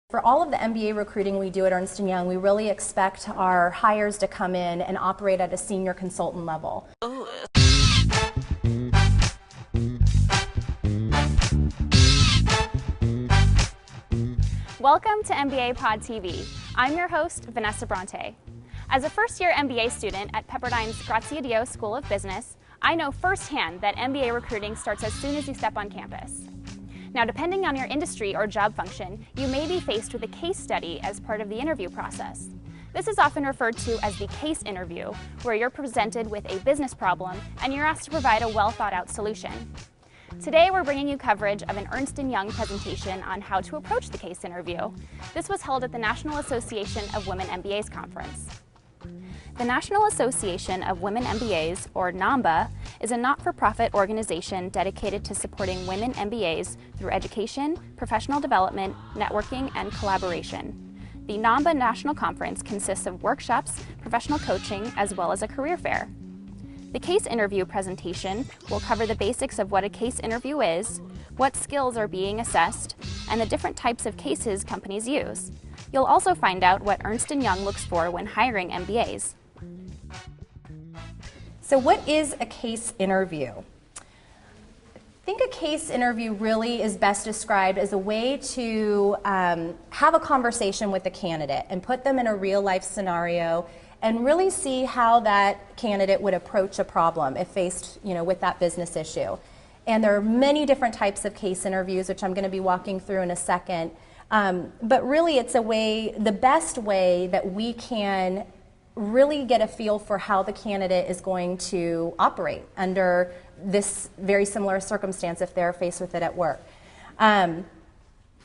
For all of the MBA recruiting we do at Ernst Young, we really expect our hires to come in and operate at a senior consultant level. Welcome to MBA Pod TV. I'm your host, Vanessa Bronte. As a first-year MBA student at Pepperdine's Grazie a Dio School of Business, I know firsthand that MBA recruiting starts as soon as you step on campus. Now, depending on your industry or job function, you may be faced with a case study as part of the interview process. This is often referred to as the case interview, where you're presented with a business problem and you're asked to provide a well-thought-out solution. Today, we're bringing you coverage of an Ernst Young presentation on how to approach the case interview. This was held at the National Association of Women MBAs conference. The National Association of Women MBAs, or NAMBA, is a not-for-profit organization dedicated to supporting women MBAs through education, professional development, networking, and collaboration. The NAMBA National Conference consists of workshops, professional coaching, as well as a career fair. The case interview presentation will cover the basics of what a case interview is, what skills are being assessed, and the different types of cases companies use. You'll also find out what Ernst Young looks for when hiring MBAs. So what is a case interview? I think a case interview really is best described as a way to have a conversation with a candidate and put them in a real-life scenario and really see how that candidate would approach a problem if faced, with that business issue. And there are many different types of case interviews, which I'm going to be walking through in a second. But really, it's the best way that we can really get a feel for how the candidate is going to operate under this very similar circumstance if they're faced with it at work.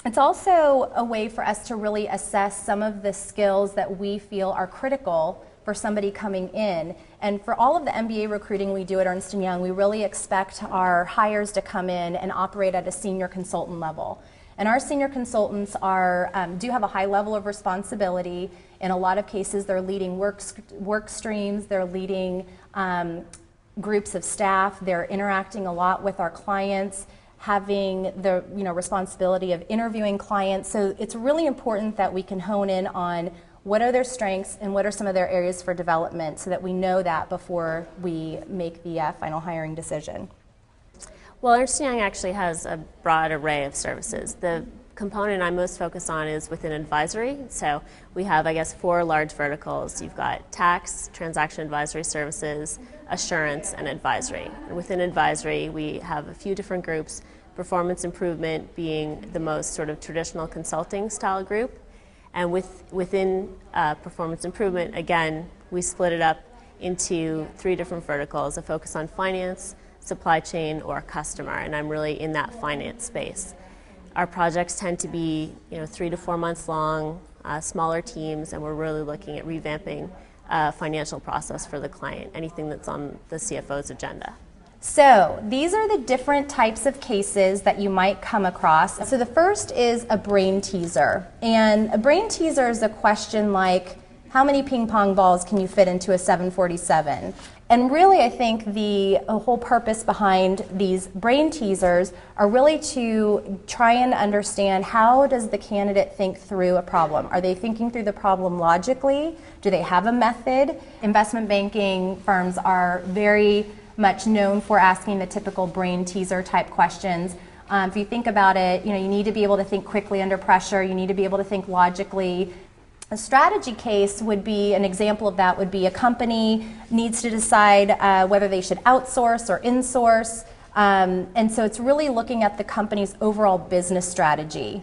It's also a way for us to really assess some of the skills that we feel are critical for somebody coming in. And for all of the MBA recruiting we do at Ernst Young, we really expect our hires to come in and operate at a senior consultant level. And our senior consultants do have a high level of responsibility. In a lot of cases, they're leading work streams, they're leading groups of staff, they're interacting a lot with our clients, having the responsibility of interviewing clients. So it's really important that we can hone in on what are their strengths and what are some of their areas for development so that we know that before we make the final hiring decision. Well, Ernst Young actually has a broad array of services. The component I'm most focused on is within advisory. So we have, 4 large verticals. You've got tax, transaction advisory services, assurance, and advisory. And within advisory, we have a few different groups, performance improvement being the most sort of traditional consulting style group. And within performance improvement, again, we split it up into 3 different verticals, a focus on finance, supply chain, or customer, and I'm really in that finance space. Our projects tend to be 3 to 4 months long, smaller teams, and we're really looking at revamping a financial process for the client, anything that's on the CFO's agenda. So these are the different types of cases that you might come across. So the first is a brain teaser, and a brain teaser is a question like, how many ping pong balls can you fit into a 747? And really, I think the whole purpose behind these brain teasers are really to try and understand how does the candidate think through a problem. Are they thinking through the problem logically? Do they have a method? Investment banking firms are very much known for asking the typical brain teaser type questions. If you think about it, you need to be able to think quickly under pressure. You need to be able to think logically. A strategy case would be, an example of that would be a company needs to decide whether they should outsource or insource. And so it's really looking at the company's overall business strategy.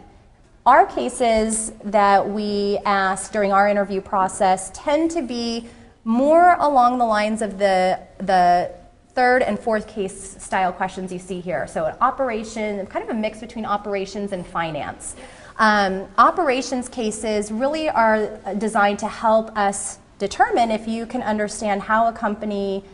Our cases that we ask during our interview process tend to be more along the lines of the third and fourth case style questions you see here. So an operation, kind of a mix between operations and finance. Operations cases really are designed to help us determine if you can understand how a company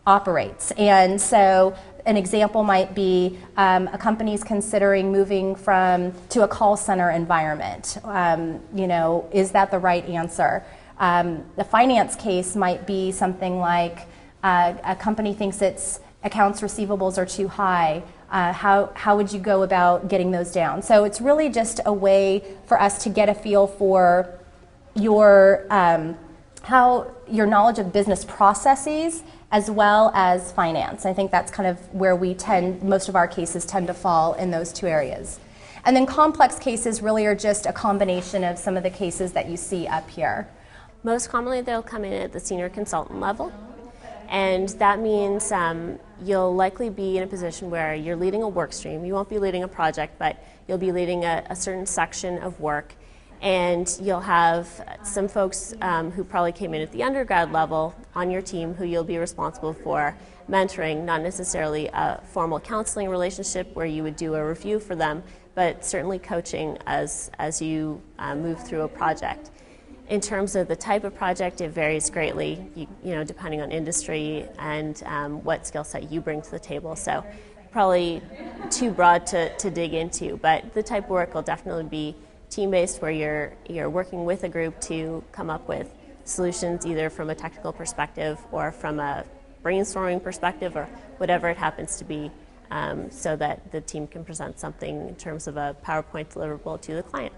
operates. And so an example might be a company's considering moving to a call center environment. Is that the right answer? The finance case might be something like a company thinks its accounts receivables are too high. How would you go about getting those down? So it's really just a way for us to get a feel for your how your knowledge of business processes as well as finance. I think that's kind of where most of our cases tend to fall in those two areas. And then complex cases really are just a combination of some of the cases that you see up here. Most commonly they'll come in at the senior consultant level, and that means you'll likely be in a position where you're leading a work stream. You won't be leading a project, but you'll be leading a certain section of work, and you'll have some folks who probably came in at the undergrad level on your team who you'll be responsible for mentoring, not necessarily a formal counseling relationship where you would do a review for them, but certainly coaching as you move through a project. In terms of the type of project, it varies greatly, depending on industry and what skill set you bring to the table. So probably too broad to dig into, but the type of work will definitely be team-based, where you're working with a group to come up with solutions either from a technical perspective or from a brainstorming perspective or whatever it happens to be, so that the team can present something in terms of a PowerPoint deliverable to the client.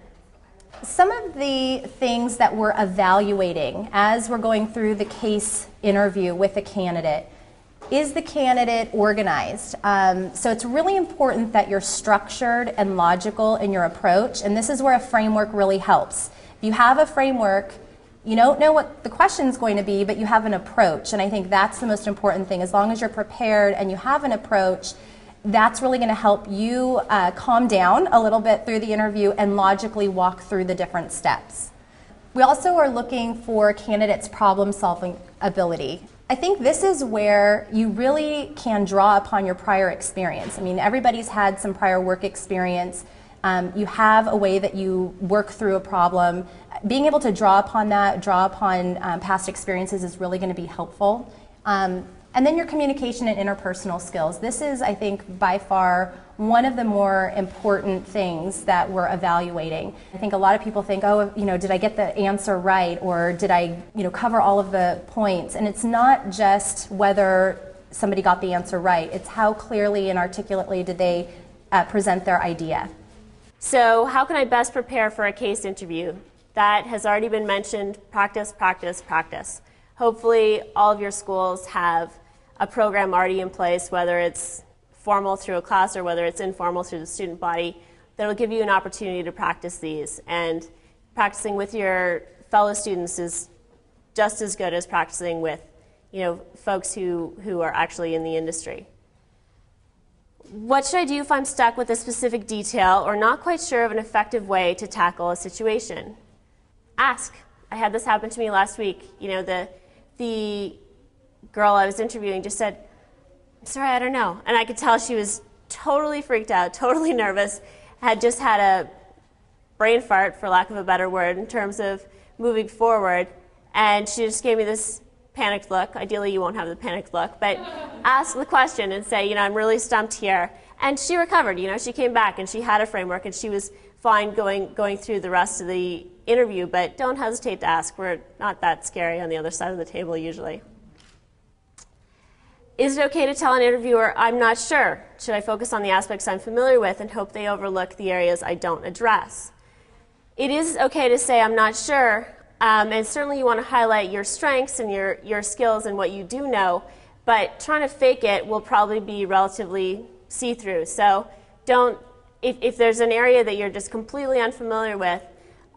Some of the things that we're evaluating as we're going through the case interview with a candidate: is the candidate organized? So it's really important that you're structured and logical in your approach, and this is where a framework really helps. If you have a framework, you don't know what the question's going to be, but you have an approach, and I think that's the most important thing. As long as you're prepared and you have an approach, that's really going to help you calm down a little bit through the interview and logically walk through the different steps. We also are looking for candidates' problem-solving ability. I think this is where you really can draw upon your prior experience. I mean, everybody's had some prior work experience. You have a way that you work through a problem. Being able to draw upon that, draw upon past experiences is really going to be helpful. And then your communication and interpersonal skills. This is, I think, by far one of the more important things that we're evaluating. I think a lot of people think, did I get the answer right, or did I, cover all of the points? And it's not just whether somebody got the answer right. It's how clearly and articulately did they present their idea. So how can I best prepare for a case interview? That has already been mentioned. Practice, practice, practice. Hopefully all of your schools have a program already in place, whether it's formal through a class or whether it's informal through the student body, that'll give you an opportunity to practice these. And practicing with your fellow students is just as good as practicing with, folks who are actually in the industry. What should I do if I'm stuck with a specific detail or not quite sure of an effective way to tackle a situation? Ask. I had this happen to me last week. The girl I was interviewing just said, "I'm sorry, I don't know." And I could tell she was totally freaked out, totally nervous, had just had a brain fart, for lack of a better word, in terms of moving forward. And she just gave me this panicked look. Ideally, you won't have the panicked look, but ask the question and say, I'm really stumped here. And she recovered. She came back and she had a framework and she was fine going through the rest of the interview, but don't hesitate to ask. We're not that scary on the other side of the table usually. Is it okay to tell an interviewer, "I'm not sure"? Should I focus on the aspects I'm familiar with and hope they overlook the areas I don't address? It is okay to say, "I'm not sure," and certainly you want to highlight your strengths and your skills and what you do know, but trying to fake it will probably be relatively see-through. So if there's an area that you're just completely unfamiliar with,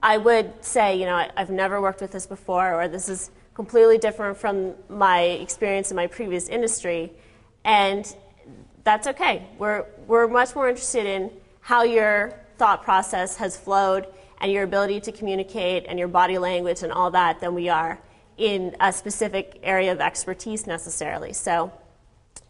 I would say, I've never worked with this before, or this is completely different from my experience in my previous industry, and that's okay. We're much more interested in how your thought process has flowed and your ability to communicate and your body language and all that than we are in a specific area of expertise necessarily. So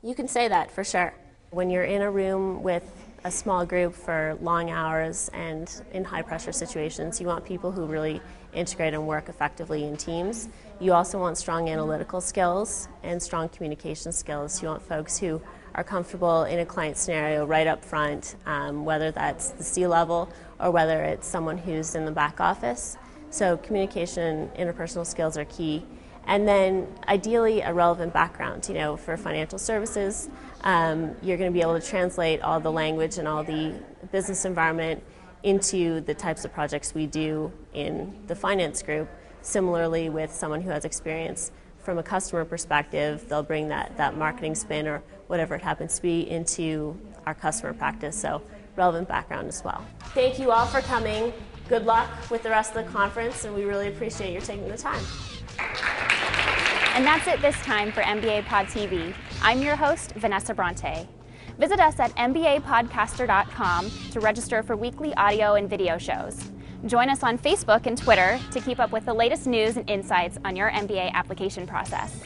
you can say that for sure. When you're in a room with a small group for long hours and in high pressure situations, you want people who really integrate and work effectively in teams. You also want strong analytical skills and strong communication skills. You want folks who are comfortable in a client scenario right up front, whether that's the C-level or whether it's someone who's in the back office. So communication and interpersonal skills are key. And then ideally a relevant background. For financial services, you're going to be able to translate all the language and all the business environment into the types of projects we do in the finance group. Similarly, with someone who has experience from a customer perspective, they'll bring that marketing spin or whatever it happens to be into our customer practice. So relevant background as well. Thank you all for coming. Good luck with the rest of the conference, and we really appreciate your taking the time. And that's it this time for MBA Pod TV. I'm your host, Vanessa Bronte. Visit us at mbapodcaster.com to register for weekly audio and video shows. Join us on Facebook and Twitter to keep up with the latest news and insights on your MBA application process.